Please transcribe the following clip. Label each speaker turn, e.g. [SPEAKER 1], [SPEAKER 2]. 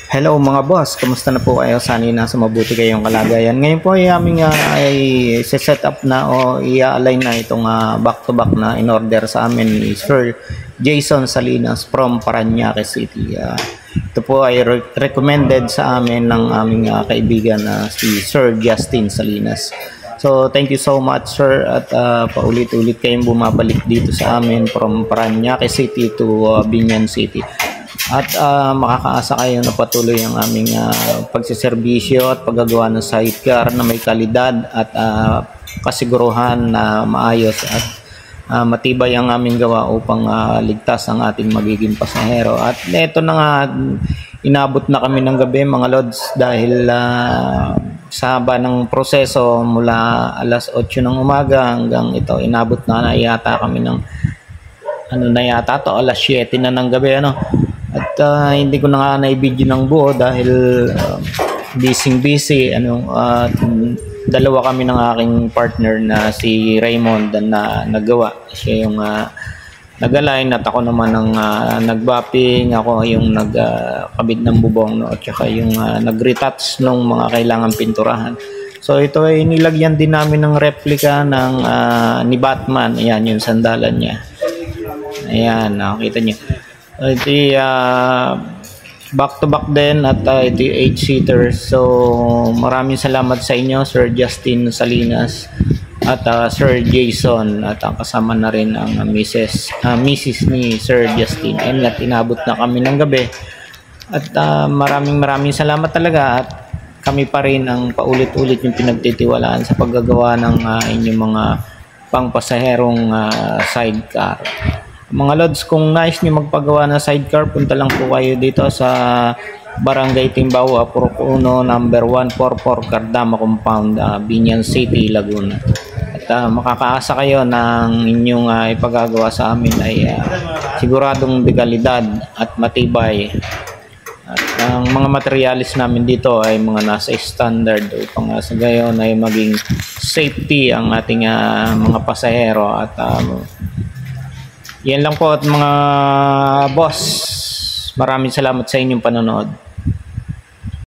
[SPEAKER 1] Hello mga boss, kamusta na po kayo? Sana nasa mabuti kayong kalagayan. Ngayon po ay aming ay set up na o i-align na itong back-to-back na in-order sa amin ni Sir Jason Salinas from Parañaque City. Ito po ay recommended sa amin ng aming kaibigan na si Sir Justin Salinas. So thank you so much sir at paulit-ulit kayong bumabalik dito sa amin from Parañaque City to Biñan City. At makakaasa kayo na patuloy ang aming pagsiservisyo at paggagawa ng sidecar na may kalidad at kasiguruhan na maayos at matibay ang aming gawa upang ligtas ang ating magiging pasahero. At ito na nga, inabot na kami ng gabi mga lods dahil sa haba ng proseso mula alas 8 ng umaga hanggang ito inabot na yata kami ng alas 7 na ng gabi At hindi ko na nga na-video ng buo dahil busy dalawa kami ng aking partner na si Raymond na nagawa. Siya yung nag-align at ako naman ang nag-bapping, ako yung nagkabit ng bubong at saka yung nag-retouch ng mga kailangan pinturahan. So ito ay nilagyan din namin ng replica ng ni Batman. Ayan yung sandalan niya. Ayan, nakikita niyo. Ito back to back din at ito 8-seater. So maraming salamat sa inyo Sir Justin Salinas at Sir Jason at ang kasama na rin ang Mrs. ni Sir Justin. And inabot na kami ng gabi at maraming salamat talaga at kami pa rin ang paulit-ulit yung pinagtitiwalaan sa paggagawa ng inyong mga pangpasaherong sidecar. Mga lods, kung nais nyo magpagawa ng sidecar, punta lang po kayo dito sa Barangay Timbao, Purok 1, number 144, Cardama Compound, Biñan City, Laguna. At makakaasa kayo ng inyong ipagagawa sa amin ay siguradong dekalidad at matibay. At ang mga materialis namin dito ay mga nasa standard upang sa gayon ay maging safety ang ating mga pasahero. At yan lang po at mga boss, maraming salamat sa inyong panonood.